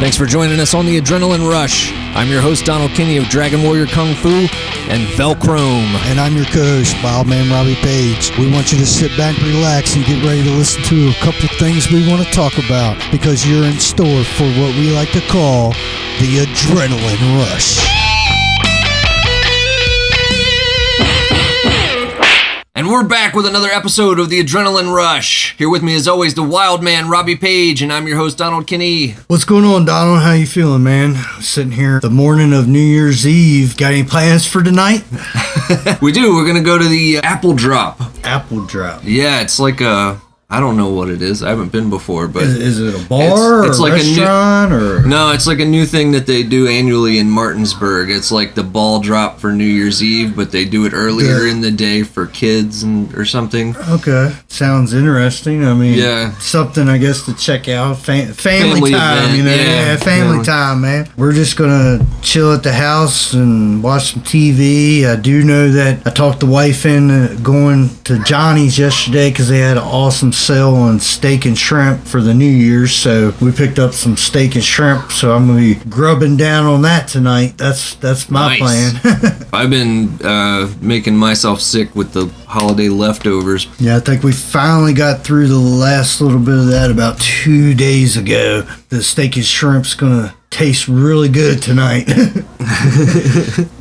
Thanks for joining us on the Adrenaline Rush. I'm your host, Donald Kinney of Dragon Warrior Kung Fu and VelcrOhm. And I'm your co-host, Wildman Robbie Page. We want you to sit back, relax, and get ready to listen to a couple of things we want to talk about, because you're in store for what we like to call the Adrenaline Rush. And we're back with another episode of the Adrenaline Rush. Here with me, as always, the wild man, Robbie Page, and I'm your host, Donald Kinney. What's going on, Donald? How you feeling, man? Sitting here the morning of New Year's Eve. Got any plans for tonight? We do. We're going to go to the Apple Drop. Apple Drop? Yeah, it's like a... I don't know what it is. I haven't been before, but... Is it a bar it's or like restaurant? Or No, it's like a new thing that they do annually in Martinsburg. It's like the ball drop for New Year's Eve, but they do it earlier in the day for kids or something. Okay. Sounds interesting. I mean, something, I guess, to check out. Family time, event. you know? Yeah, family time, man. We're just going to chill at the house and watch some TV. I do know that I talked the wife into going to Johnny's yesterday because they had an awesome sale on steak and shrimp for the New Year's, so we picked up some steak and shrimp, so I'm gonna be grubbing down on that tonight. That's my plan. I've been making myself sick with the holiday leftovers. Yeah, I think we finally got through the last little bit of that about 2 days ago. The steak and shrimp's gonna taste really good tonight.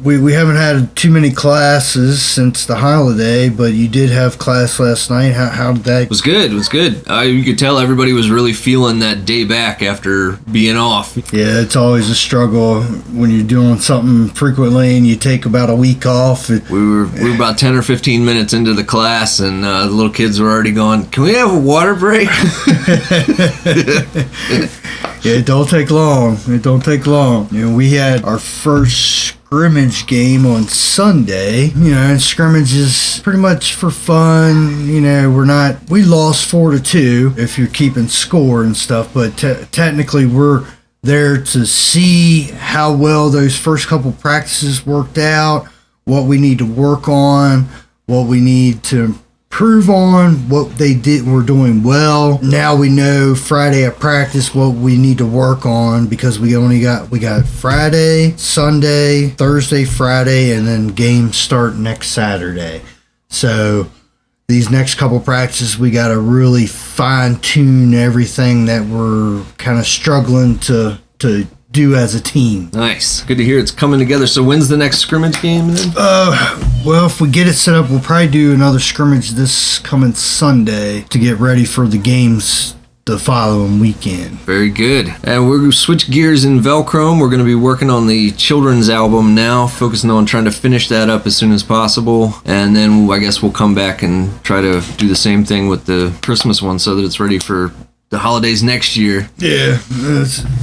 we haven't had too many classes since the holiday, but you did have class last night. How did that? It was good. It was good. You could tell everybody was really feeling that day back after being off. Yeah, it's always a struggle when you're doing something frequently and you take about a week off. We were about 10 or 15 minutes into the class, and the little kids were already going, "Can we have a water break?" Yeah, it don't take long. You know, we had our first scrimmage game on Sunday. You know, and scrimmage is pretty much for fun. You know, we lost 4-2 if you're keeping score and stuff, but technically we're there to see how well those first couple practices worked out, what we need to work on, what we need to improve on, what they were doing well. Now we know Friday at practice what we need to work on, because we got Friday, Sunday, Thursday, Friday, and then games start next Saturday. So these next couple practices, we got to really fine tune everything that we're kind of struggling to do as a team. Nice. Good to hear it's coming together. So when's the next scrimmage game then? Well, if we get it set up, we'll probably do another scrimmage this coming Sunday to get ready for the games the following weekend. Very good. And we're going to switch gears in VelcrOhm. We're going to be working on the children's album now, focusing on trying to finish that up as soon as possible. And then I guess we'll come back and try to do the same thing with the Christmas one so that it's ready for the holidays next year. Yeah,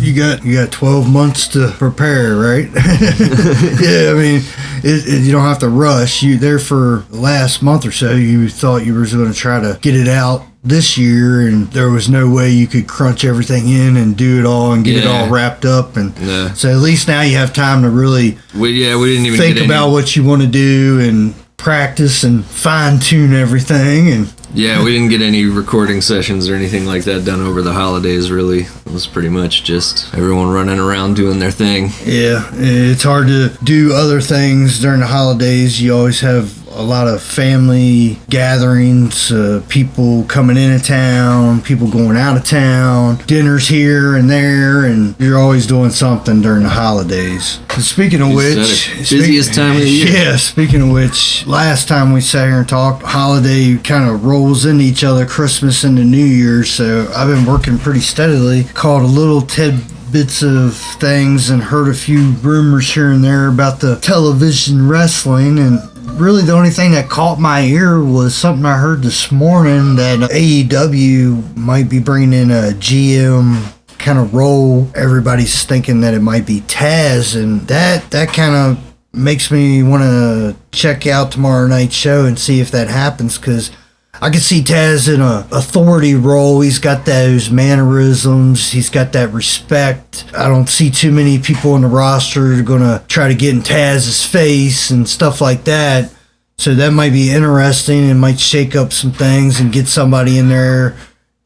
you got 12 months to prepare, right? Yeah, I mean, you don't have to rush. You there for the last month or so, you thought you were going to try to get it out this year, and there was no way you could crunch everything in and do it all and get it all wrapped up. And so at least now you have time to really we didn't even think about what you want to do and practice and fine tune everything. And yeah, we didn't get any recording sessions or anything like that done over the holidays, really. It was pretty much just everyone running around doing their thing. Yeah, it's hard to do other things during the holidays. You always have a lot of family gatherings, people coming into town, people going out of town, dinners here and there, and you're always doing something during the holidays. Speaking of which, busiest time of the year. Yeah, speaking of which, last time we sat here and talked, holiday kind of rolls into each other, Christmas into New Year's, so I've been working pretty steadily, caught a little tidbits of things and heard a few rumors here and there about the television wrestling, and really the only thing that caught my ear was something I heard this morning that AEW might be bringing in a GM kind of role. Everybody's thinking that it might be Taz, and that kind of makes me want to check out tomorrow night's show and see if that happens, because I can see Taz in a authority role. He's got those mannerisms. He's got that respect. I don't see too many people in the roster going to try to get in Taz's face and stuff like that. So that might be interesting and might shake up some things and get somebody in there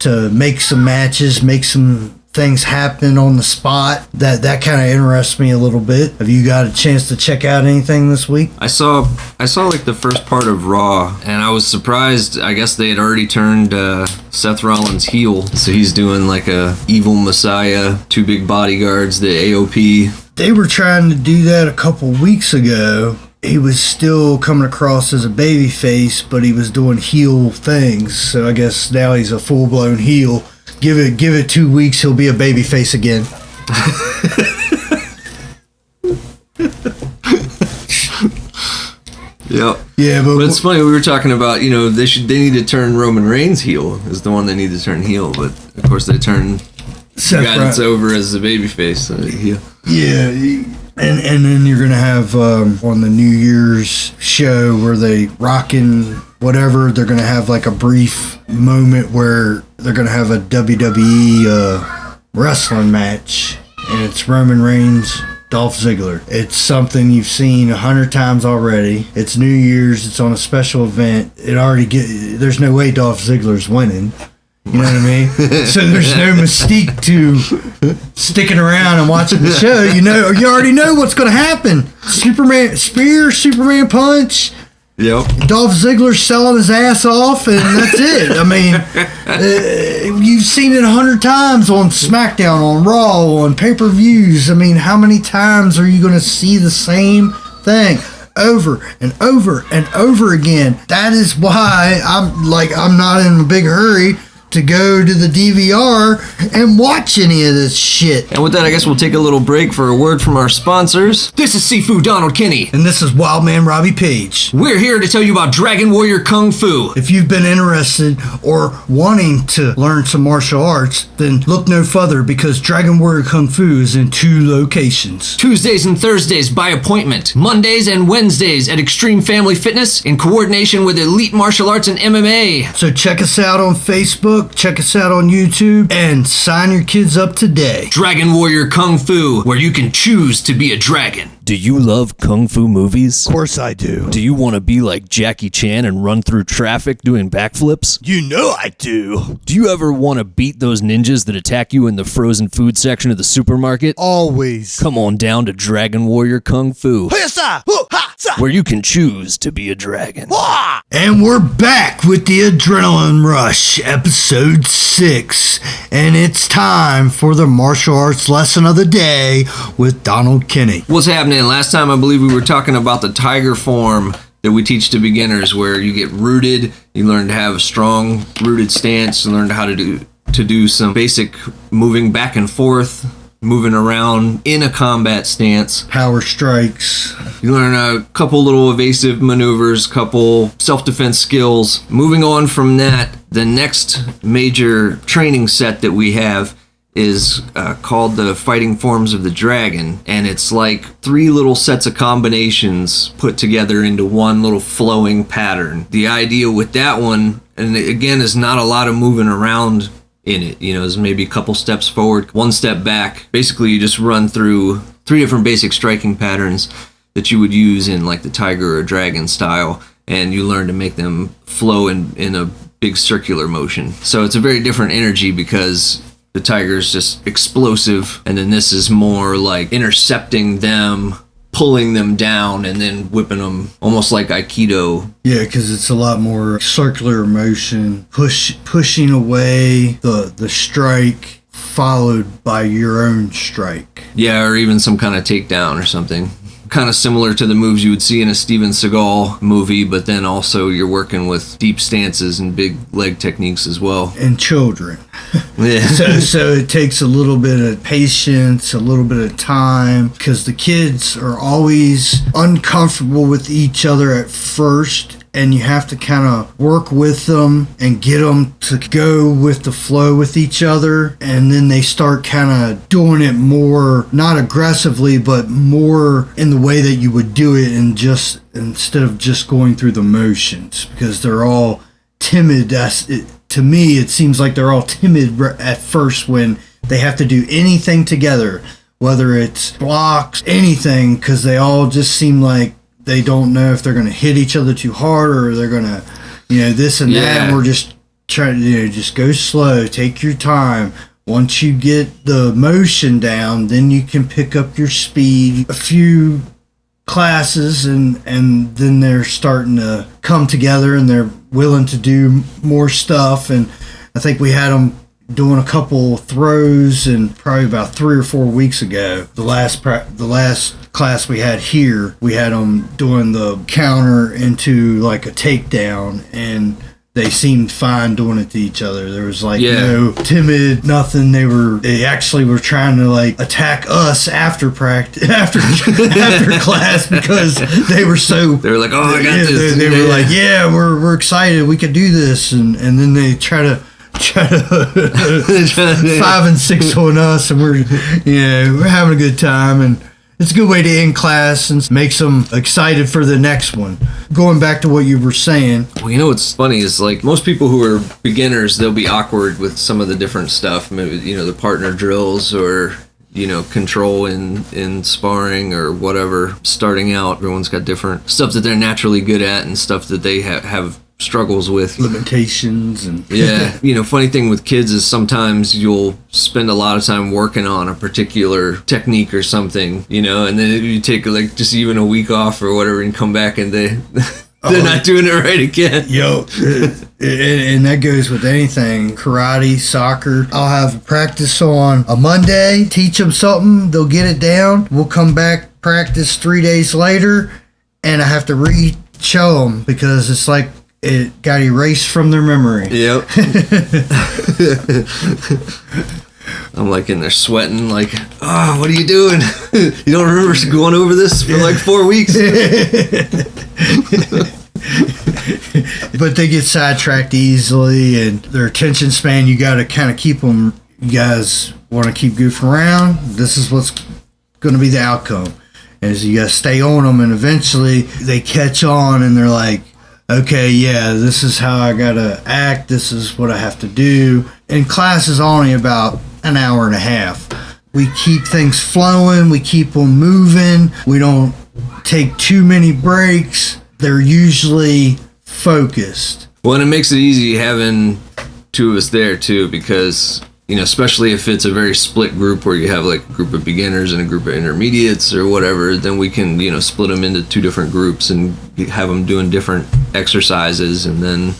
to make some matches, make some things happen on the spot. That kind of interests me a little bit. Have you got a chance to check out anything this week? I saw like the first part of Raw, and I was surprised. I guess they had already turned Seth Rollins heel, so he's doing like a evil messiah, 2 big bodyguards, the AOP. They were trying to do that a couple weeks ago. He was still coming across as a babyface, but he was doing heel things. So I guess now he's a full-blown heel. Give it 2 weeks, he'll be a babyface again. Yep. Yeah, but it's funny. We were talking about, you know, they need to turn Roman Reigns heel. Is the one they need to turn heel, but of course they turn the guy that's over as a babyface heel. Yeah. And then you're going to have on the New Year's show where they rockin' whatever, they're going to have like a brief moment where they're going to have a WWE wrestling match, and it's Roman Reigns, Dolph Ziggler. It's something you've seen 100 times already. It's New Year's. It's on a special event. There's no way Dolph Ziggler's winning. You know what I mean? So there's no mystique to sticking around and watching the show. You already know what's going to happen. Superman spear, Superman punch. Yep. Dolph Ziggler's selling his ass off, and that's it. I mean, you've seen it 100 times on SmackDown, on Raw, on pay-per-views. I mean, how many times are you going to see the same thing over and over and over again? That is why I'm not in a big hurry to go to the DVR and watch any of this shit. And with that, I guess we'll take a little break for a word from our sponsors. This is Sifu Donald Kinney. And this is Wildman Robbie Page. We're here to tell you about Dragon Warrior Kung Fu. If you've been interested or wanting to learn some martial arts, then look no further, because Dragon Warrior Kung Fu is in 2 locations. Tuesdays and Thursdays by appointment. Mondays and Wednesdays at Extreme Family Fitness in coordination with Elite Martial Arts and MMA. So check us out on Facebook. Check us out on YouTube and sign your kids up today. Dragon Warrior Kung Fu, where you can choose to be a dragon. Do you love kung fu movies? Of course I do. Do you want to be like Jackie Chan and run through traffic doing backflips? You know I do. Do you ever want to beat those ninjas that attack you in the frozen food section of the supermarket? Always. Come on down to Dragon Warrior Kung Fu, where you can choose to be a dragon. And we're back with the Adrenaline Rush, episode 6. And it's time for the martial arts lesson of the day with Donald Kinney. What's happening? Last time I believe we were talking about the tiger form that we teach to beginners, where you get rooted, you learn to have a strong rooted stance, you learn how to do some basic moving back and forth, moving around in a combat stance. Power strikes. You learn a couple little evasive maneuvers, couple self-defense skills. Moving on from that, the next major training set that we have is called the Fighting Forms of the Dragon, and it's like 3 little sets of combinations put together into one little flowing pattern. The idea with that one, and again, is not a lot of moving around in it. You know, there's maybe a couple steps forward, 1 step back. Basically, you just run through 3 different basic striking patterns that you would use in like the tiger or dragon style, and you learn to make them flow in a big circular motion. So it's a very different energy, because the tiger's just explosive, and then this is more like intercepting them, pulling them down, and then whipping them, almost like Aikido. Yeah, because it's a lot more circular motion, pushing away the strike, followed by your own strike. Yeah, or even some kind of takedown or something. Kind of similar to the moves you would see in a Steven Seagal movie, but then also you're working with deep stances and big leg techniques as well. And children. Yeah. So it takes a little bit of patience, a little bit of time, because the kids are always uncomfortable with each other at first, and you have to kind of work with them and get them to go with the flow with each other, and then they start kind of doing it more, not aggressively, but more in the way that you would do it, and just instead of just going through the motions, because they're all timid. To me, it seems like they're all timid at first when they have to do anything together, whether it's blocks, anything, because they all just seem like they don't know if they're going to hit each other too hard, or they're going to, this and that. And we're just trying to, just go slow, take your time, once you get the motion down, then you can pick up your speed. A few classes and then they're starting to come together and they're willing to do more stuff. And I think we had them doing a couple throws, and probably about 3 or 4 weeks ago, the last class we had here, we had them doing the counter into like a takedown, and they seemed fine doing it to each other. There was like no timid, nothing. They actually were trying to like attack us after practice, after class, because they were like, oh, I got this. They were like, yeah, we're excited. We could do this. And then they try to 5 and 6 on us, and we're having a good time. And it's a good way to end class and makes them excited for the next one. Going back to what you were saying. Well, what's funny is like most people who are beginners, they'll be awkward with some of the different stuff. Maybe, the partner drills or, control in sparring or whatever. Starting out, everyone's got different stuff that they're naturally good at and stuff that they have struggles with, limitations. And funny thing with kids is sometimes you'll spend a lot of time working on a particular technique or something, and then you take like just even a week off or whatever and come back and they're not doing it right again. And that goes with anything, karate, soccer. I'll have practice on a Monday, teach them something, they'll get it down, we'll come back, practice 3 days later, and I have to re-show them because it's like it got erased from their memory. Yep. I'm like in there sweating, like, what are you doing? You don't remember going over this for like 4 weeks? But they get sidetracked easily, and their attention span, you got to kind of keep them. You guys want to keep goofing around? This is what's going to be the outcome. Is you got to stay on them, and eventually they catch on, and they're like, okay, yeah, this is how I gotta act, this is what I have to do. And class is only about an hour and a half. We keep things flowing, we keep them moving, we don't take too many breaks. They're usually focused. Well, and it makes it easy having 2 of us there too, because especially if it's a very split group where you have like a group of beginners and a group of intermediates or whatever, then we can, split them into 2 different groups and have them doing different exercises. And then,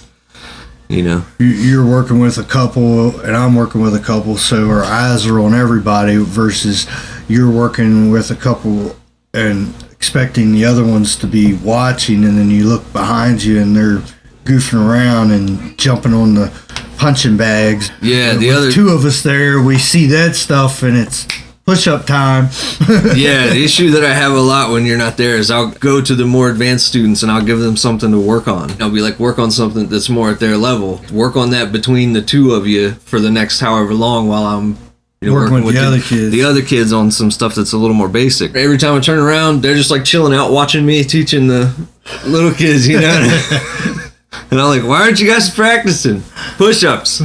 you're working with a couple and I'm working with a couple, so our eyes are on everybody, versus you're working with a couple and expecting the other ones to be watching, and then you look behind you and they're goofing around and jumping on the punching bags. Yeah, the other 2 of us there, we see that stuff, and it's push-up time. Yeah, the issue that I have a lot when you're not there is I'll go to the more advanced students and I'll give them something to work on. I'll be like, work on something that's more at their level. Work on that between the 2 of you for the next however long while I'm working with the other kids on some stuff that's a little more basic. Every time I turn around, they're just like chilling out watching me teaching the little kids, And I'm like, why aren't you guys practicing push-ups?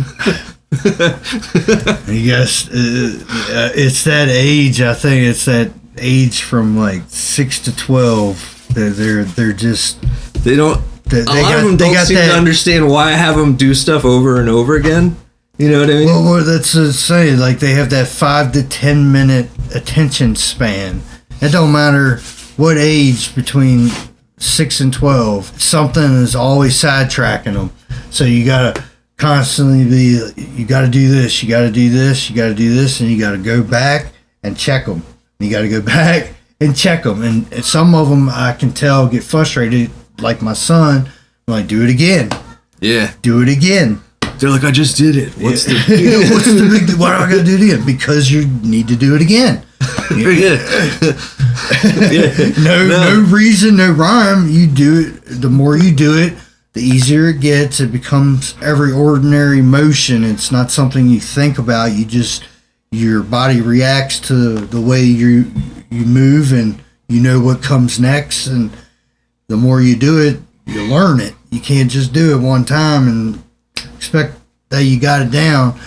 Yes, it's that age. I think it's that age from like 6 to 12. They're just they don't. A lot of them don't seem to understand why I have them do stuff over and over again. You know what I mean? Well, that's to say, like they have that 5 to 10 minute attention span. It don't matter what age between 6 and 12, something is always sidetracking them. So you gotta constantly be, you gotta do this, you gotta do this, you gotta do this, and you gotta go back and check them. You gotta go back and check them. And some of them I can tell get frustrated, like my son. I'm like, do it again. Yeah. Do it again. They're like, I just did it. What's the big deal? Why do I gotta do it again? Because you need to do it again. No reason, no rhyme. You do it. The more you do it, the easier it gets. It becomes every ordinary motion. It's not something you think about. Your body reacts to the way you move, and you know what comes next. And the more you do it, you learn it. You can't just do it one time and expect that you got it down.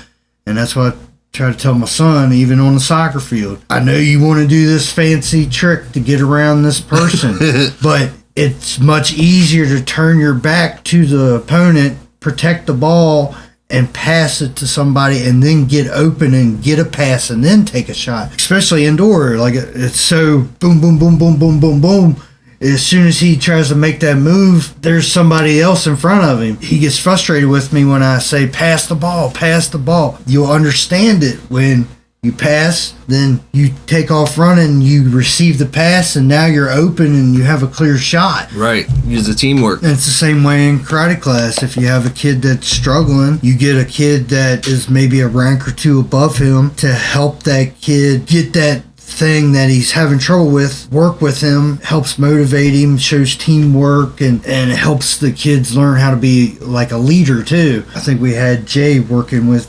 And that's what I try to tell my son, even on the soccer field. I know you want to do this fancy trick to get around this person, but it's much easier to turn your back to the opponent, protect the ball, and pass it to somebody and then get open and get a pass and then take a shot, especially indoor. Like it's so boom, boom, boom, boom, boom, boom, boom. As soon as he tries to make that move, there's somebody else in front of him. He gets frustrated with me when I say, pass the ball, pass the ball. You'll understand it when you pass, then you take off running, you receive the pass, and now you're open and you have a clear shot. Right. Use the teamwork. And it's the same way in karate class. If you have a kid that's struggling, you get a kid that is maybe a rank or two above him to help that kid get that thing that he's having trouble with, work with him, helps motivate him, shows teamwork, and it helps the kids learn how to be like a leader too. I think we had Jay working with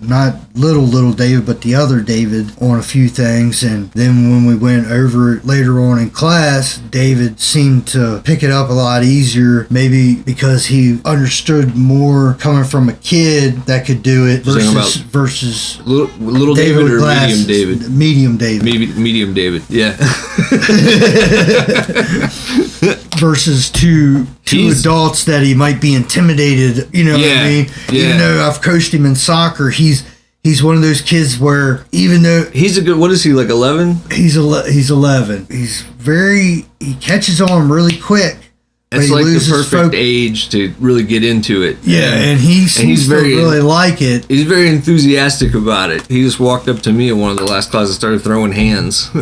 not little David, but the other David on a few things, and then when we went over it later on in class, David seemed to pick it up a lot easier, maybe because he understood more coming from a kid that could do it versus little David or glasses, medium David? Medium David, yeah. Versus two adults that he might be intimidated, you know what I mean? Yeah. Even though I've coached him in soccer, he's one of those kids where even though he's a good, what is he, like 11? He's 11. He catches on really quick. It's like the perfect age to really get into it. Yeah, and he seems to really like it. He's very enthusiastic about it. He just walked up to me in one of the last classes and started throwing hands. I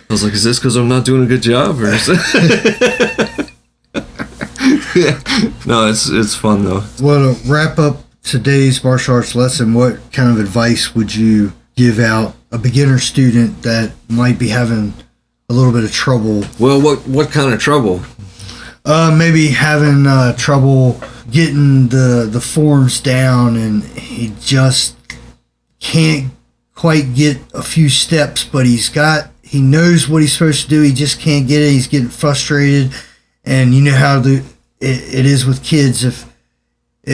was like, is this because I'm not doing a good job? Or is it? No, it's fun though. Well, to wrap up today's martial arts lesson, what kind of advice would you give out a beginner student that might be having a little bit of trouble? Well, what kind of trouble? Maybe having trouble getting the forms down, and he just can't quite get a few steps, but he knows what he's supposed to do. He just can't get it. He's getting frustrated, and you know how it is with kids. If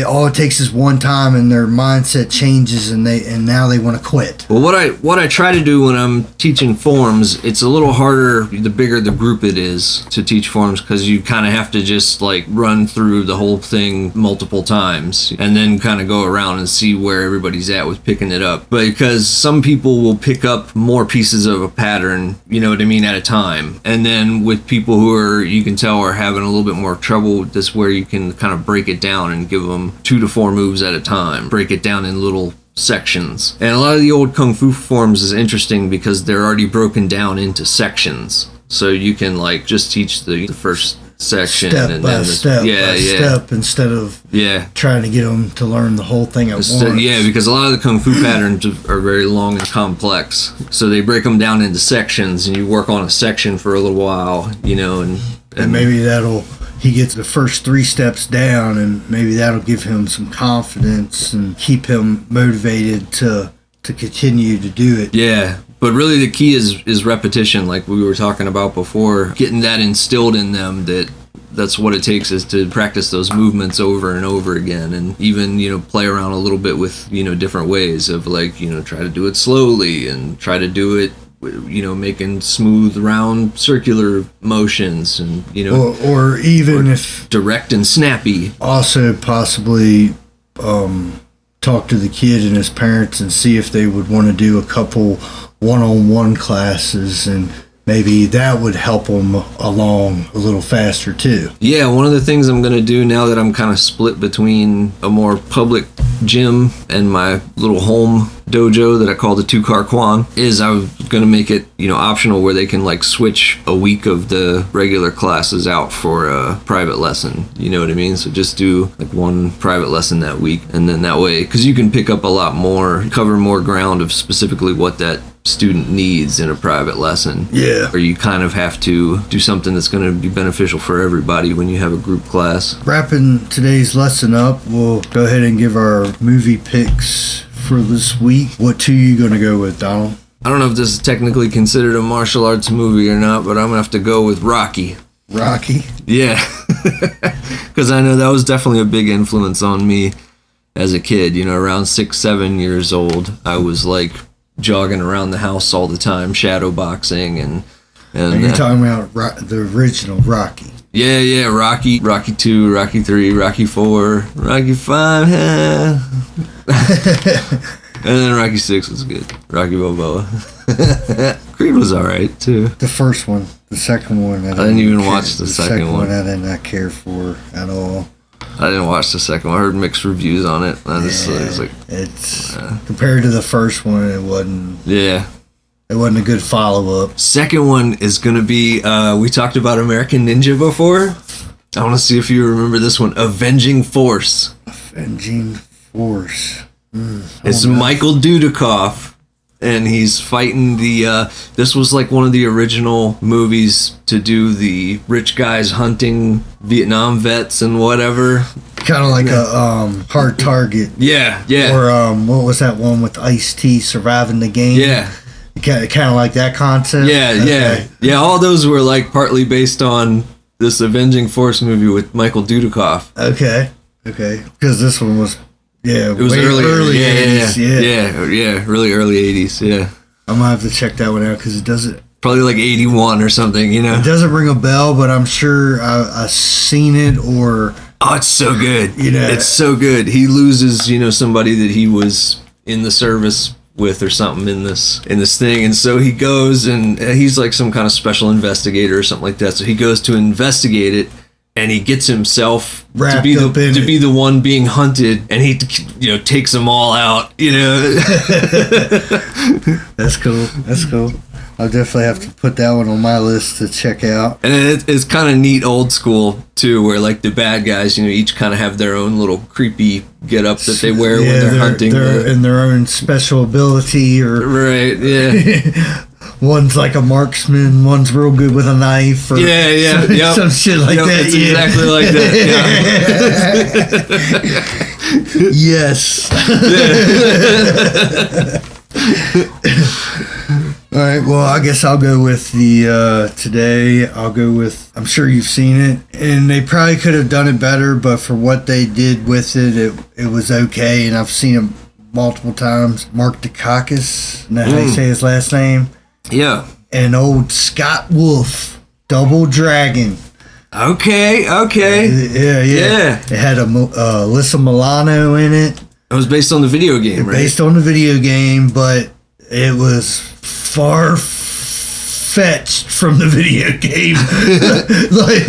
all it takes is one time and their mindset changes and now they want to quit. Well, what I try to do when I'm teaching forms, it's a little harder the bigger the group it is to teach forms, because you kind of have to just like run through the whole thing multiple times and then kind of go around and see where everybody's at with picking it up. But because some people will pick up more pieces of a pattern, you know what I mean, at a time. And then with people who are, you can tell, are having a little bit more trouble with this, where you can kind of break it down and give them 2 to 4 moves at a time, break it down in little sections. And a lot of the old Kung Fu forms is interesting because they're already broken down into sections. So you can like just teach the first section step by step instead of trying to get them to learn the whole thing at once. Yeah, because a lot of the Kung Fu patterns are very long and complex. So they break them down into sections and you work on a section for a little while, you know, and maybe he gets the first 3 steps down, and maybe that'll give him some confidence and keep him motivated to continue to do it. Yeah, but really the key is repetition, like we were talking about before. Getting that instilled in them that's what it takes, is to practice those movements over and over again, and even, you know, play around a little bit with, you know, different ways of, like, you know, try to do it slowly and try to do it, you know, making smooth round circular motions, and, you know, or if direct and snappy. Also possibly talk to the kid and his parents and see if they would want to do a couple one-on-one classes, and maybe that would help them along a little faster too. Yeah, one of the things I'm going to do now that I'm kind of split between a more public gym and my little home dojo that I call the 2-car Kwan is I'm going to make it, you know, optional, where they can like switch a week of the regular classes out for a private lesson. You know what I mean? So just do like one private lesson that week, and then that way, because you can pick up a lot more, cover more ground of specifically what that student needs in a private lesson. Yeah. Or you kind of have to do something that's going to be beneficial for everybody when you have a group class. Wrapping today's lesson up, we'll go ahead and give our movie picks for this week. What 2 are you going to go with, Donald? I don't know if this is technically considered a martial arts movie or not, but I'm going to have to go with Rocky. Rocky? Yeah. Because I know that was definitely a big influence on me as a kid. You know, around 6-7 years old, I was like jogging around the house all the time, shadow boxing, and you're talking about the original Rocky. Yeah. Rocky 2, Rocky 3, Rocky 4, Rocky 5. And then Rocky 6 was good. Rocky Balboa. Creed was alright too. The first one. The second one. I didn't even watch the second one. I did not care for at all. I didn't watch the second one. I heard mixed reviews on it. I just was like, it's compared to the first one, it wasn't. Yeah. It wasn't a good follow up. Second one is gonna be. We talked about American Ninja before. I want to see if you remember this one. Avenging Force. Avenging Force. It's Michael Dudikoff, and he's fighting the. This was like one of the original movies to do the rich guys hunting Vietnam vets and whatever. Kind of like a Hard Target. Yeah. Or what was that one with Ice-T, Surviving the Game? Yeah. Kind of like that concept. Yeah. All those were like partly based on this Avenging Force movie with Michael Dudikoff. Okay. Because this one was. Yeah, it was way early 80s. Yeah, really early 80s. Yeah, I'm gonna have to check that one out because it doesn't. Probably like 81 or something. You know, it doesn't ring a bell, but I'm sure I've seen it or. Oh, it's so good. You know, it's so good. He loses, somebody that he was in the service with or something in this thing, and so he goes and he's like some kind of special investigator or something like that. So he goes to investigate it. And he gets himself to be the one being hunted, and he takes them all out. That's cool. I'll definitely have to put that one on my list to check out. And it's kind of neat, old school too, where like the bad guys, each kind of have their own little creepy get up that they wear when they're hunting, and their own special ability, or right, yeah. One's like a marksman, one's real good with a knife. Or some shit like that. It's exactly like that. Yeah. Yes. All right. Well, I guess I'll go with the today. I'll go with. I'm sure you've seen it, and they probably could have done it better, but for what they did with it was okay. And I've seen it multiple times. Mark Dacascos, isn't that how you say his last name? Yeah. And old Scott Wolf, Double Dragon. Okay. Yeah. It had Alyssa Milano in it. It was based on the video game, right? Based on the video game, but it was far-fetched from the video game. Like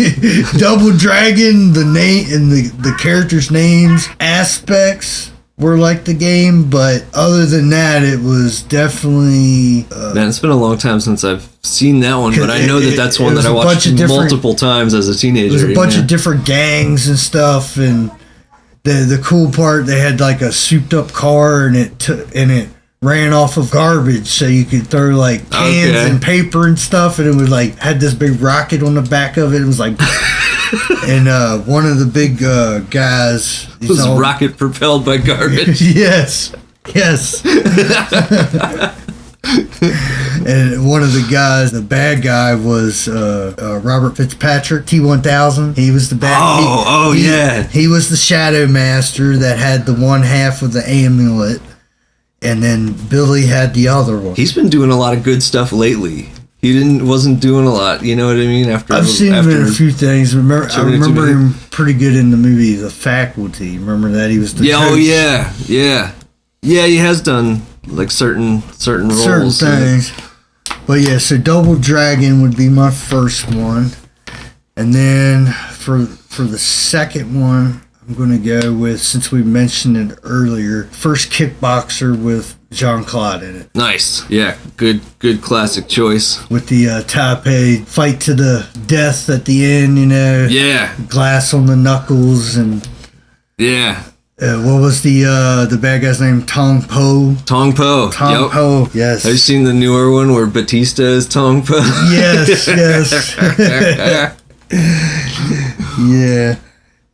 Double Dragon, the name and the characters' names, aspects were like the game, but other than that, it was definitely. Man, it's been a long time since I've seen that one, but I know that's one that I watched multiple times as a teenager. There's a bunch of different gangs and stuff, and the cool part, they had like a souped-up car, and it ran off of garbage, so you could throw like cans and paper and stuff, and it was like had this big rocket on the back of it. It was like. And one of the big guys was rocket propelled by garbage. Yes. And one of the guys, the bad guy, was Robert Fitzpatrick, T-1000. He was the bad. He was the Shadow Master that had the one half of the amulet, and then Billy had the other one. He's been doing a lot of good stuff lately. He wasn't doing a lot, you know what I mean? I've seen him in a few things. I remember him pretty good in the movie The Faculty. Remember that? He was the coach. Yeah, he has done like certain roles. Certain things. But yeah, so Double Dragon would be my first one. And then for the second one, I'm going to go with, since we mentioned it earlier, First Kickboxer with Jean-Claude in it. Nice. Yeah, good classic choice. With the Taipei fight to the death at the end, Yeah. Glass on the knuckles and... Yeah. What was the bad guy's name? Tong Po. Tong Po. Tong Po. Yes. Have you seen the newer one where Batista is Tong Po? Yes. Yeah.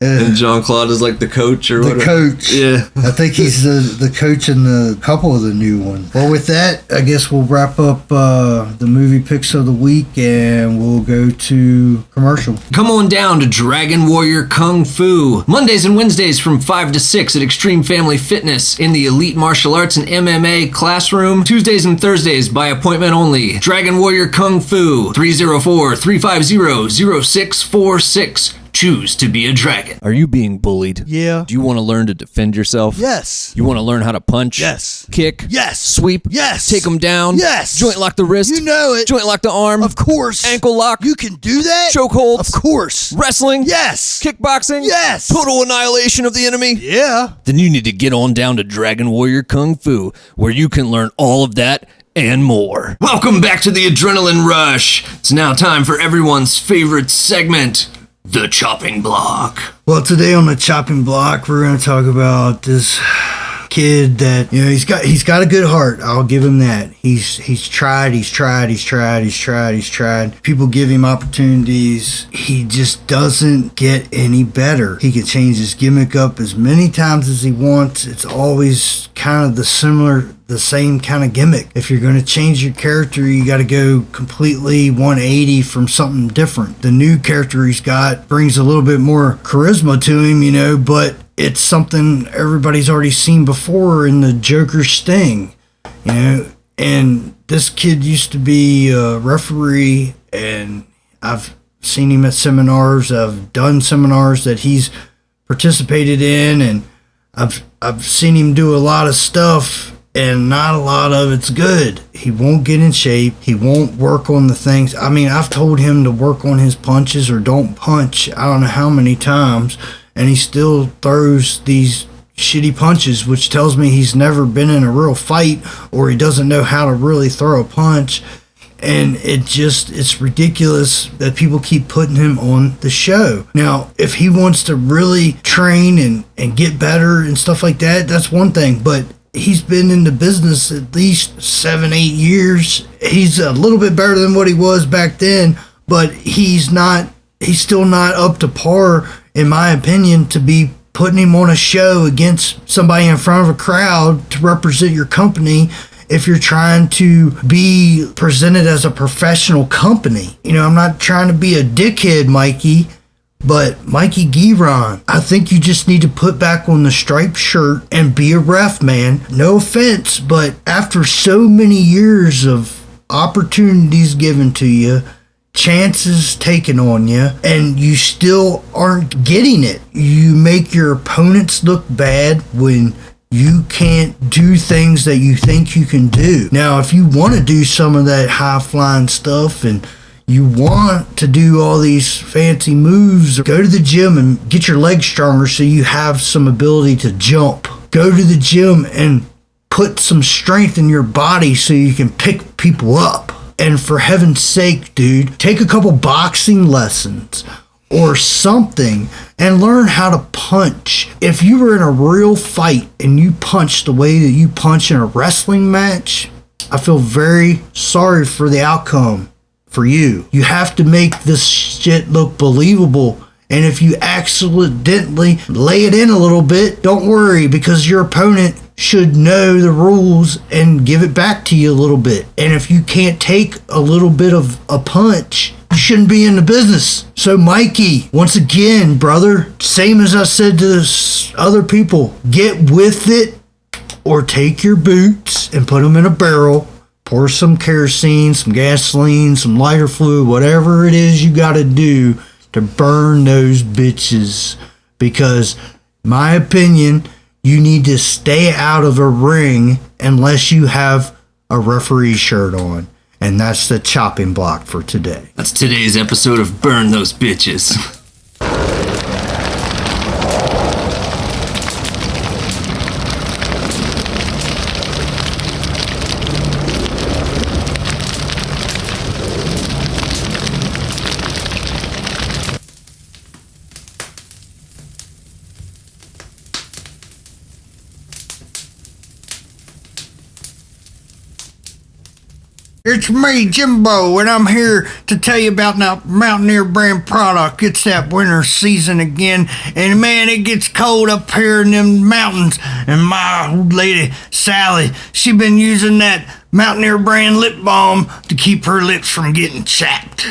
And Jean-Claude is like the coach or The whatever. coach. Yeah. I think he's the coach in a couple of the new ones. Well, with that, I guess we'll wrap up the movie picks of the week and we'll go to commercial. Come on down to Dragon Warrior Kung Fu. Mondays and Wednesdays from 5 to 6 at Extreme Family Fitness in the Elite Martial Arts and MMA classroom. Tuesdays and Thursdays by appointment only. Dragon Warrior Kung Fu. 304-350-0646. Choose to be a dragon. Are you being bullied? Yeah. Do you want to learn to defend yourself? Yes. You want to learn how to punch? Yes. Kick? Yes. Sweep? Yes. Take them down? Yes. Joint lock the wrist? You know it. Joint lock the arm? Of course. Ankle lock? You can do that? Chokeholds? Of course. Wrestling? Yes. Kickboxing? Yes. Total annihilation of the enemy? Yeah. Then you need to get on down to Dragon Warrior Kung Fu, where you can learn all of that and more. Welcome back to the Adrenaline Rush. It's now time for everyone's favorite segment, the chopping block. Well, today on the chopping block, we're going to talk about this kid that, you know, he's got a good heart. I'll give him that. He's tried. People give him opportunities. He just doesn't get any better. He can change his gimmick up as many times as he wants. It's always kind of the same kind of gimmick. If you're going to change your character, you got to go completely 180 from something different. The new character he's got brings a little bit more charisma to him, you know, but it's something everybody's already seen before in the Joker Sting, you know. And this kid used to be a referee, and I've seen him at seminars. I've done seminars that he's participated in, and I've seen him do a lot of stuff, and not a lot of it's good. He won't get in shape. He won't work on the things. I mean, I've told him to work on his punches or don't punch I don't know how many times, and he still throws these shitty punches, which tells me he's never been in a real fight or he doesn't know how to really throw a punch. And it's ridiculous that people keep putting him on the show. Now, if he wants to really train and get better and stuff like that, that's one thing. But he's been in the business at least 7-8 years. He's a little bit better than what he was back then, but he's still not up to par, in my opinion, to be putting him on a show against somebody in front of a crowd to represent your company if you're trying to be presented as a professional company. You know, I'm not trying to be a dickhead, Mikey, but Mikey Giron, I think you just need to put back on the striped shirt and be a ref, man. No offense, but after so many years of opportunities given to you, chances taken on you, and you still aren't getting it. You make your opponents look bad when you can't do things that you think you can do. Now, if you want to do some of that high-flying stuff and you want to do all these fancy moves, go to the gym and get your legs stronger so you have some ability to jump. Go to the gym and put some strength in your body so you can pick people up. And for heaven's sake, dude, take a couple boxing lessons or something and learn how to punch. If you were in a real fight and you punch the way that you punch in a wrestling match, I feel very sorry for the outcome for you. You have to make this shit look believable. And if you accidentally lay it in a little bit, don't worry, because your opponent should know the rules and give it back to you a little bit. And if you can't take a little bit of a punch, you shouldn't be in the business. So Mikey, once again, brother, same as I said to other people, get with it or take your boots and put them in a barrel, pour some kerosene, some gasoline, some lighter fluid, whatever it is you got to do to burn those bitches. Because, my opinion, you need to stay out of a ring unless you have a referee shirt on. And that's the chopping block for today. That's today's episode of Burn Those Bitches. It's me, Jimbo, and I'm here to tell you about the Mountaineer brand product. It's that winter season again, and man, it gets cold up here in them mountains. And my old lady, Sally, she been using that Mountaineer brand lip balm to keep her lips from getting chapped.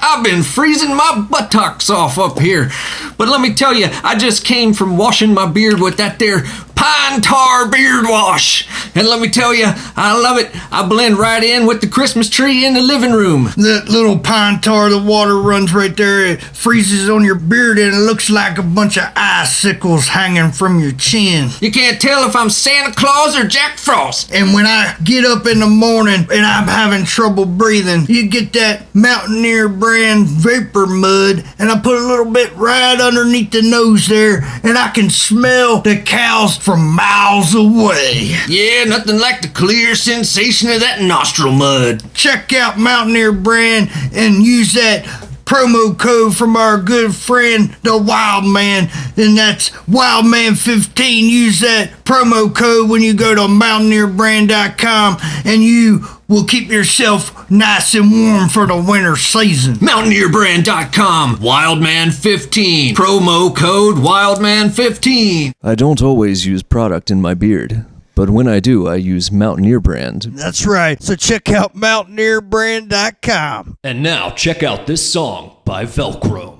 I've been freezing my buttocks off up here. But let me tell you, I just came from washing my beard with that there pine tar beard wash. And let me tell you, I love it. I blend right in with the Christmas tree in the living room. That little pine tar, the water runs right there. It freezes on your beard and it looks like a bunch of icicles hanging from your chin. You can't tell if I'm Santa Claus or Jack Frost. And when I get up in the morning and I'm having trouble breathing, you get that Mountaineer brand vapor mud, and I put a little bit right underneath the nose there, and I can smell the cows from miles away. Yeah, nothing like the clear sensation of that nostril mud. Check out Mountaineer brand and use that promo code from our good friend, the Wild Man, and that's Wildman15. Use that promo code when you go to mountaineerbrand.com, and you will keep yourself nice and warm for the winter season. Mountaineerbrand.com, Wildman15, promo code Wildman15. I don't always use product in my beard, but when I do, I use Mountaineer brand. That's right. So check out mountaineerbrand.com. And now check out this song by VelcrOhm.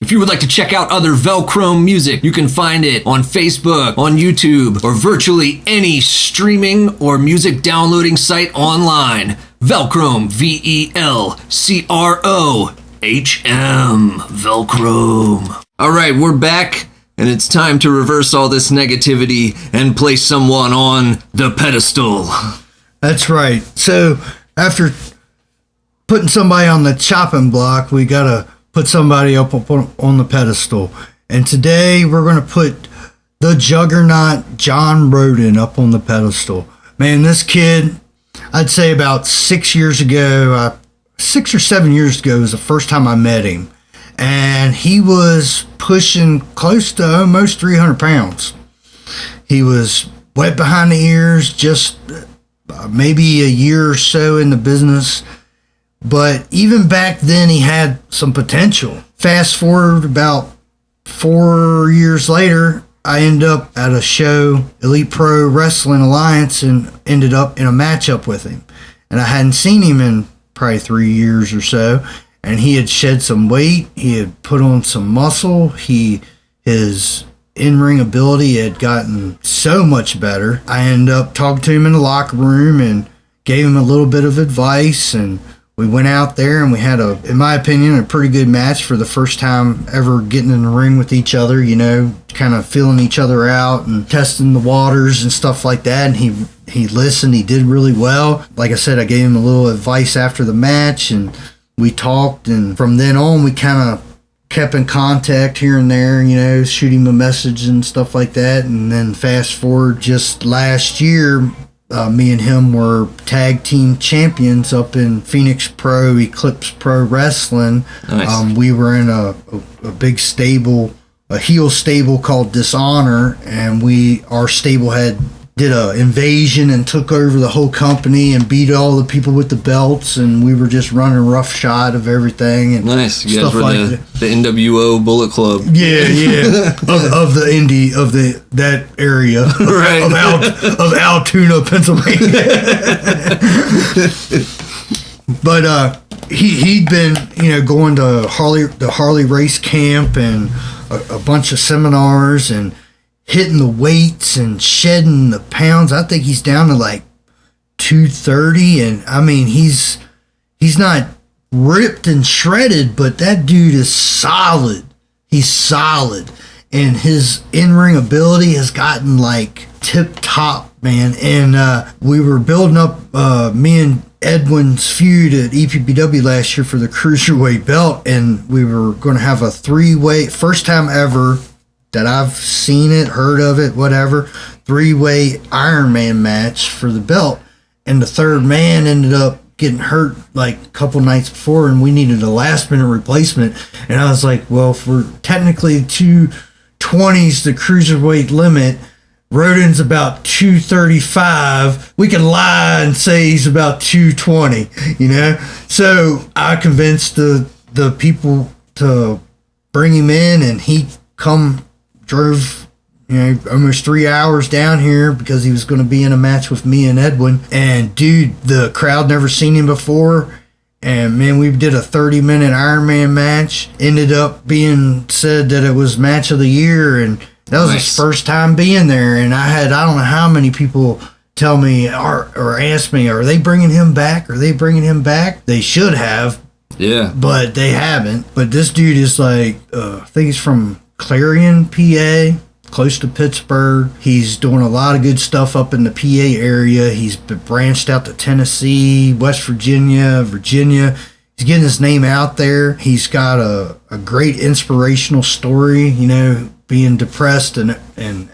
If you would like to check out other VelcrOhm music, you can find it on Facebook, on YouTube, or virtually any streaming or music downloading site online. VelcrOhm, VelcrOhm. VelcrOhm. All right, we're back, and it's time to reverse all this negativity and place someone on the pedestal. That's right. So after putting somebody on the chopping block, we gotta put somebody up on the pedestal. And today we're gonna put the juggernaut John Roden up on the pedestal. Man, this kid, I'd say about 6 years ago, 6 or 7 years ago was the first time I met him. And he was pushing close to almost 300 pounds. He was wet behind the ears, just maybe a year or so in the business. But even back then, he had some potential. Fast forward about 4 years later, I ended up at a show, Elite Pro Wrestling Alliance, and ended up in a matchup with him. And I hadn't seen him in probably 3 years or so. And he had shed some weight. He had put on some muscle. His in-ring ability had gotten so much better. I ended up talking to him in the locker room and gave him a little bit of advice, and we went out there and we had in my opinion, a pretty good match for the first time ever getting in the ring with each other, you know, kind of feeling each other out and testing the waters and stuff like that. And he listened. He did really well. Like I said, I gave him a little advice after the match, and we talked, and from then on we kind of kept in contact here and there, you know, shoot him a message and stuff like that. And then fast forward just last year, me and him were tag team champions up in Phoenix Pro, Eclipse Pro Wrestling. Nice. We were in a big stable, a heel stable called Dishonor, and our stable did a invasion and took over the whole company and beat all the people with the belts, and we were just running roughshod of everything and Nice. You guys stuff were like the that. NWO Bullet Club. Yeah. of the indie of that area Right. of Altoona, Pennsylvania. But he'd been, you know, going to the Harley race camp and a bunch of seminars and hitting the weights and shedding the pounds. I think he's down to like 230, and I mean he's not ripped and shredded, but that dude is solid. He's solid, and his in-ring ability has gotten like tip top, man. And we were building up me and Edwin's feud at EPBW last year for the Cruiserweight belt, and we were going to have a 3-way, first time ever that I've seen it, heard of it, whatever, 3-way Iron Man match for the belt. And the third man ended up getting hurt like a couple nights before, and we needed a last minute replacement. And I was like, well, if we're technically 220's the cruiserweight limit, Roden's about 235. We can lie and say he's about 220, you know? So I convinced the people to bring him in, and he drove, you know, almost 3 hours down here because he was going to be in a match with me and Edwin. And dude, the crowd never seen him before. And man, we did a 30-minute Iron Man match. Ended up being said that it was match of the year, and that was his first time being there. And I don't know how many people tell me or ask me, are they bringing him back? Are they bringing him back? They should have. Yeah. But they haven't. But this dude is like, I think he's from Clarion, PA, close to Pittsburgh. He's doing a lot of good stuff up in the PA area. He's branched out to Tennessee, West Virginia. He's getting his name out there. He's got a great inspirational story, you know, being depressed and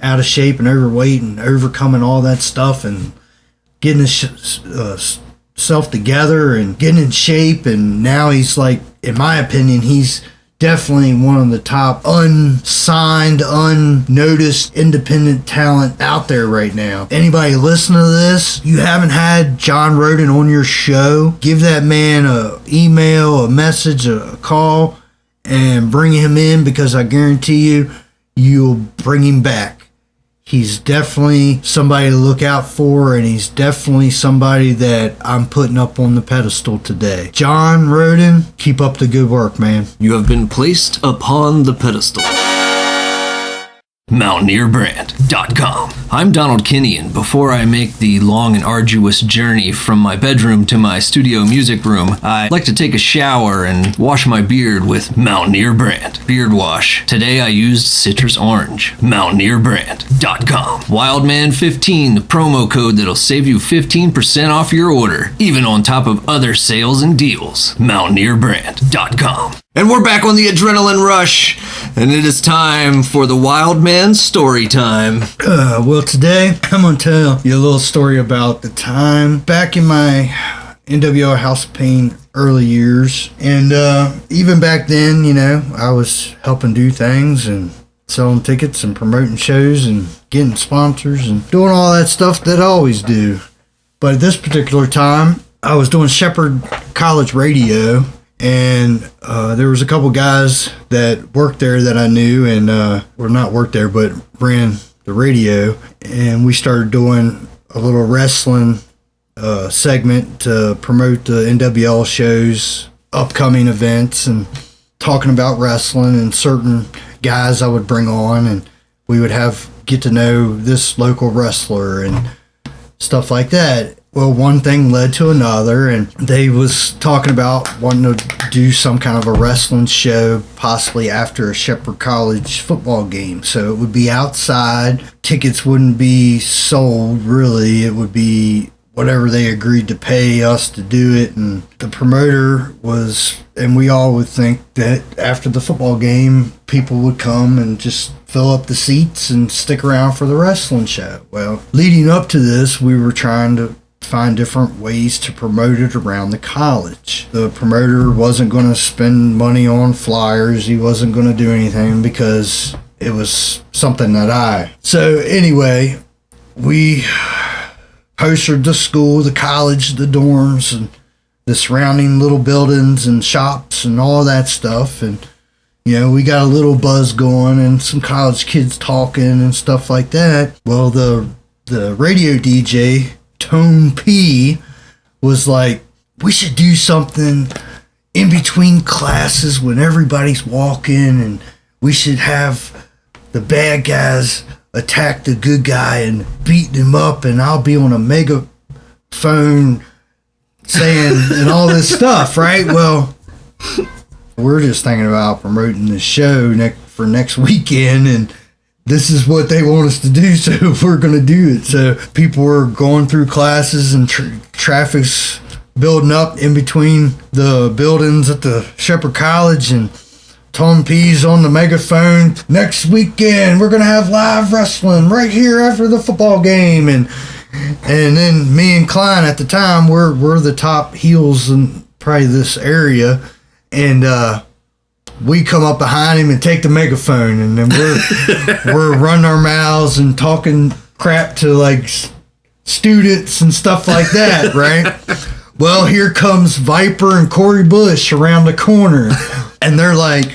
out of shape and overweight and overcoming all that stuff and getting his self together and getting in shape. And now he's like, in my opinion, he's definitely one of the top unsigned, unnoticed, independent talent out there right now. Anybody listening to this, you haven't had John Roden on your show, give that man an email, a message, a call, and bring him in, because I guarantee you'll bring him back. He's definitely somebody to look out for, and he's definitely somebody that I'm putting up on the pedestal today. John Roden, keep up the good work, man. You have been placed upon the pedestal. MountaineerBrand.com. I'm Donald Kinney, and before I make the long and arduous journey from my bedroom to my studio music room, I like to take a shower and wash my beard with Mountaineer Brand Beard Wash. Today I used citrus orange. MountaineerBrand.com. Wildman15, the promo code that'll save you 15% off your order, even on top of other sales and deals. MountaineerBrand.com. And we're back on the adrenaline rush, and it is time for the Wild Man story time. Well, today I'm going to tell you a little story about the time back in my NWO House of Pain early years. And even back then, you know, I was helping do things and selling tickets and promoting shows and getting sponsors and doing all that stuff that I always do. But at this particular time, I was doing Shepherd College Radio. And there was a couple guys that worked there that I knew, and or not worked there, but ran the radio. And we started doing a little wrestling segment to promote the NWL shows, upcoming events, and talking about wrestling and certain guys I would bring on, and we would get to know this local wrestler and stuff like that. Well, one thing led to another, and they was talking about wanting to do some kind of a wrestling show, possibly after a Shepherd College football game. So it would be outside. Tickets wouldn't be sold, really. It would be whatever they agreed to pay us to do it. And the promoter was, and we all would think that after the football game, people would come and just fill up the seats and stick around for the wrestling show. Well, leading up to this, we were trying to find different ways to promote it around the college. The promoter wasn't going to spend money on flyers. He wasn't going to do anything because it was something that So anyway, we posted the school, the college, the dorms, and the surrounding little buildings and shops and all that stuff. And, you know, we got a little buzz going and some college kids talking and stuff like that. Well, the radio DJ, Tone P, was like, we should do something in between classes when everybody's walking, and we should have the bad guys attack the good guy and beat him up, and I'll be on a megaphone saying and all this stuff, right? Well, we're just thinking about promoting the show for next weekend, and this is what they want us to do, so we're going to do it. So people were going through classes, and traffic's building up in between the buildings at the Shepherd College, and Tom P's on the megaphone. Next weekend, we're going to have live wrestling right here after the football game. And then me and Klein at the time, we're the top heels in probably this area. And we come up behind him and take the megaphone, and then we're running our mouths and talking crap to like students and stuff like that, right? Well, here comes Viper and Corey Bush around the corner, and they're like,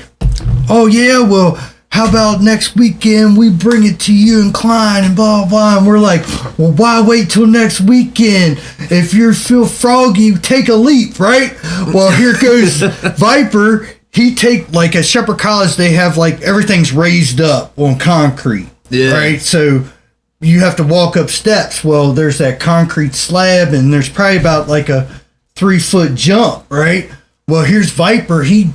oh yeah, well, how about next weekend we bring it to you and Klein and blah blah. And we're like, well, why wait till next weekend? If you feel froggy, take a leap, right? Well, here goes Viper. He take, like, at Shepherd College, they have, like, everything's raised up on concrete, right? So you have to walk up steps. Well, there's that concrete slab, and there's probably about, like, a 3-foot jump, right? Well, here's Viper. He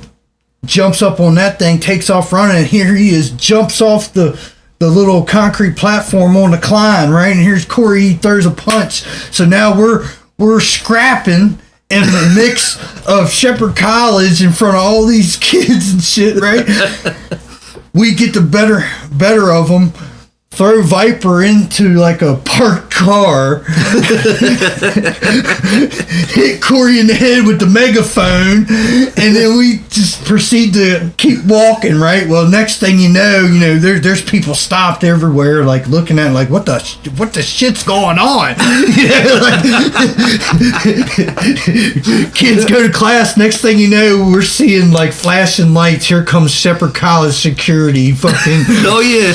jumps up on that thing, takes off running, and here he is, jumps off the little concrete platform on the climb, right? And here's Corey. He throws a punch. So now we're scrapping in the mix of Shepherd College in front of all these kids and shit, right? We get the better of them, throw Viper into like a park parked car, hit Corey in the head with the megaphone, and then we just proceed to keep walking, right? Well, next thing you know, there's people stopped everywhere, like looking at it, like what the shit's going on? Kids go to class. Next thing you know, we're seeing like flashing lights. Here comes Shepherd College security. Fucking Oh yeah.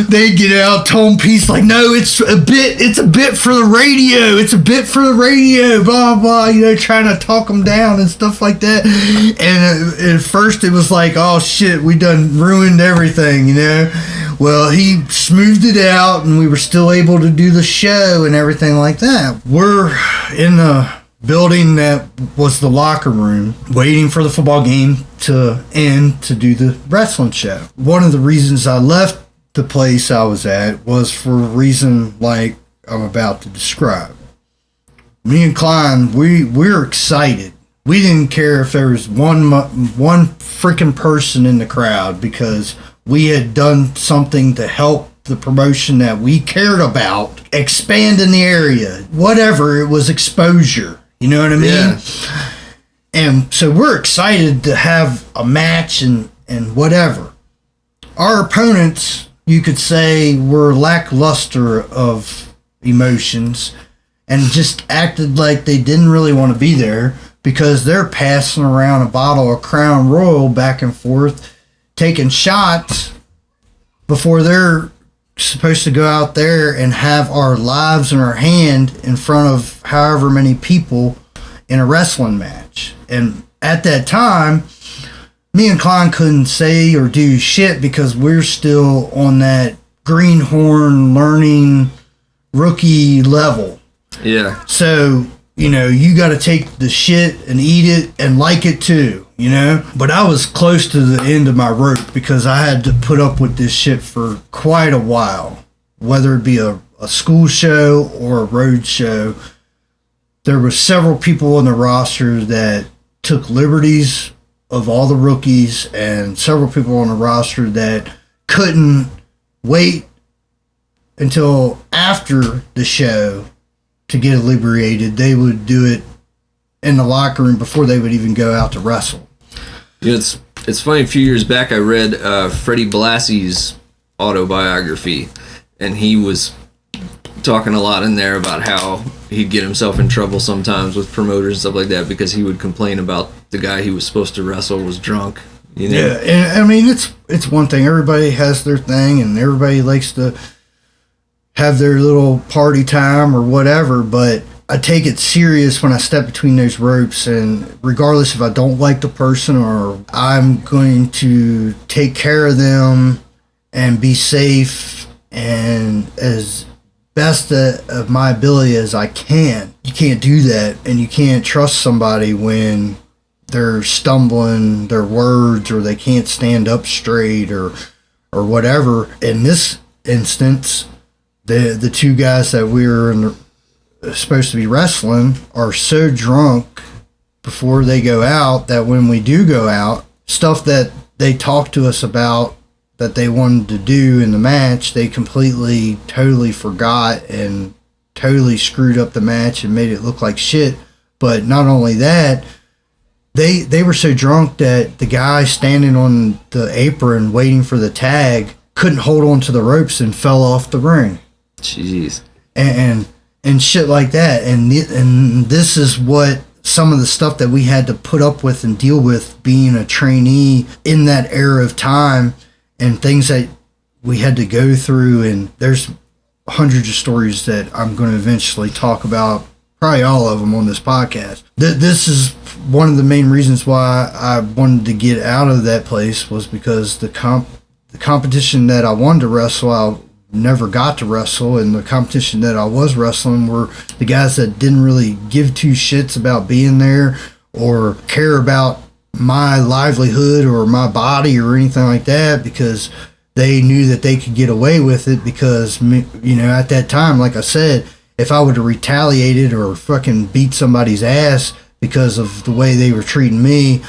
they get out, tone piece like, no, it's a bit for the radio. It's a bit for the radio. Blah blah. Trying to talk them down and stuff like that. And at first it was like, oh shit, we done ruined everything. Well, he smoothed it out, and we were still able to do the show and everything like that. We're in the building that was the locker room, waiting for the football game to end to do the wrestling show. One of the reasons I left the place I was at was for a reason like I'm about to describe. Me and Klein, we're excited. We didn't care if there was one freaking person in the crowd, because we had done something to help the promotion that we cared about expand in the area. Whatever, it was exposure. You know what I mean? Yeah. And so we're excited to have a match and whatever. Our opponents, you could say, were lackluster of emotions and just acted like they didn't really want to be there, because they're passing around a bottle of Crown Royal back and forth, taking shots before they're supposed to go out there and have our lives in our hand in front of however many people in a wrestling match. And at that time, me and Klein couldn't say or do shit, because we're still on that greenhorn learning rookie level. Yeah. So, you got to take the shit and eat it and like it too, But I was close to the end of my rope, because I had to put up with this shit for quite a while. Whether it be a school show or a road show, there were several people on the roster that took liberties of all the rookies, and several people on the roster that couldn't wait until after the show to get inebriated. They would do it in the locker room before they would even go out to wrestle. It's funny. A few years back, I read Freddie Blassie's autobiography, and he was talking a lot in there about how he'd get himself in trouble sometimes with promoters and stuff like that, because he would complain about the guy he was supposed to wrestle was drunk. Yeah, and I mean, it's one thing. Everybody has their thing, and everybody likes to have their little party time or whatever, but I take it serious when I step between those ropes, and regardless if I don't like the person, or I'm going to take care of them and be safe and as best of my ability as I can. You can't do that, and you can't trust somebody when they're stumbling their words, or they can't stand up straight, or whatever. In this instance, the two guys that we were supposed to be wrestling are so drunk before they go out that when we do go out, stuff that they talked to us about that they wanted to do in the match, they completely, totally forgot and totally screwed up the match and made it look like shit. But not only that, they were so drunk that the guy standing on the apron waiting for the tag couldn't hold on to the ropes and fell off the ring. Jeez. And shit like that. And this is what some of the stuff that we had to put up with and deal with being a trainee in that era of time, and things that we had to go through. And there's hundreds of stories that I'm going to eventually talk about, probably all of them on this podcast. This is one of the main reasons why I wanted to get out of that place, was because the competition that I wanted to wrestle, I never got to wrestle, and the competition that I was wrestling were the guys that didn't really give two shits about being there or care about my livelihood or my body or anything like that, because they knew that they could get away with it. Because, at that time, like I said, if I would have retaliated or fucking beat somebody's ass because of the way they were treating me,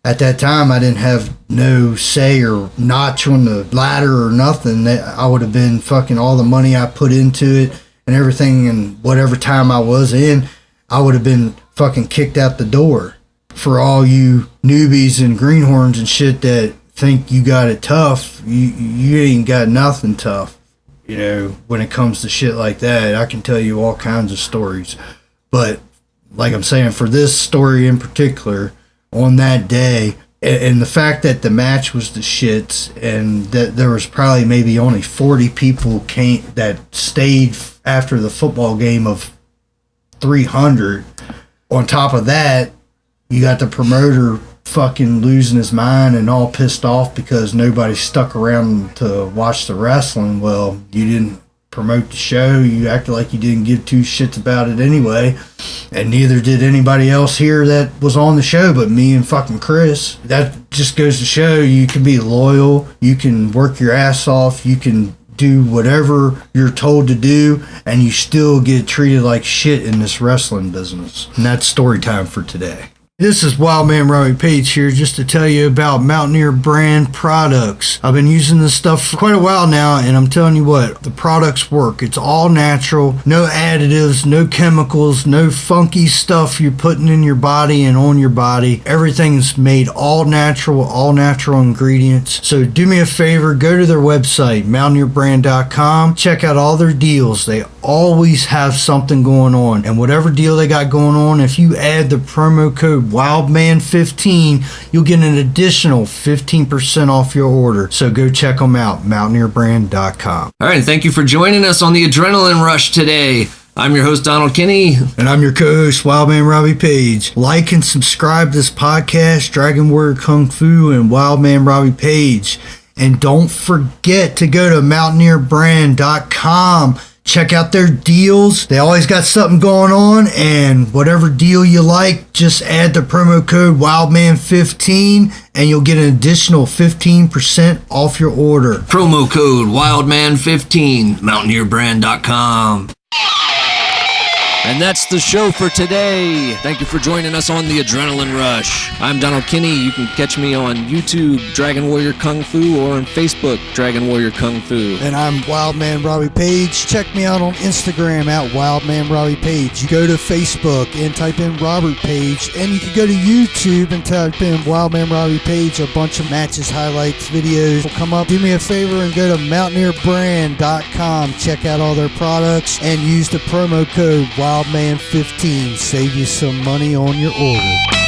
at that time, I didn't have no say or notch on the ladder or nothing. That I would have been fucking all the money I put into it and everything, and whatever time I was in, I would have been fucking kicked out the door. For all you newbies and greenhorns and shit that think you got it tough, you ain't got nothing tough. You know, when it comes to shit like that, I can tell you all kinds of stories. But like I'm saying, for this story in particular, on that day, and the fact that the match was the shits, and that there was probably maybe only 40 people that stayed after the football game of 300. On top of that, you got the promoter fucking losing his mind and all pissed off because nobody stuck around to watch the wrestling. Well, you didn't promote the show. You acted like you didn't give two shits about it anyway, and neither did anybody else here that was on the show but me and fucking Chris. That just goes to show you can be loyal, you can work your ass off, you can do whatever you're told to do, and you still get treated like shit in this wrestling business. And that's story time for today. This is Wildman Robbie Page here, just to tell you about Mountaineer brand products. I've been using this stuff for quite a while now, and I'm telling you what, the products work. It's all natural, no additives, no chemicals, no funky stuff you're putting in your body and on your body. Everything's made all natural ingredients. So do me a favor, go to their website, mountaineerbrand.com, check out all their deals. They always have something going on, and whatever deal they got going on, if you add the promo code WildMan15, you'll get an additional 15% off your order. So go check them out, mountaineerbrand.com. All right, and thank you for joining us on the Adrenaline Rush today. I'm your host, Donald Kinney. And I'm your co-host, Wildman Robbie Page. Like and subscribe to this podcast, Dragon Warrior Kung Fu and Wildman Robbie Page. And don't forget to go to mountaineerbrand.com. Check out their deals. They always got something going on, and whatever deal you like, just add the promo code WildMan15 and you'll get an additional 15% off your order. Promo code WildMan15, mountaineerbrand.com. And that's the show for today. Thank you for joining us on the Adrenaline Rush. I'm Donald Kinney. You can catch me on YouTube, Dragon Warrior Kung Fu, or on Facebook, Dragon Warrior Kung Fu. And I'm Wildman Robbie Page. Check me out on Instagram at Wildman Robbie Page. You go to Facebook and type in Robert Page, and you can go to YouTube and type in Wildman Robbie Page. A bunch of matches, highlights, videos will come up. Do me a favor and go to mountaineerbrand.com. Check out all their products and use the promo code WildMan15. Save you some money on your order.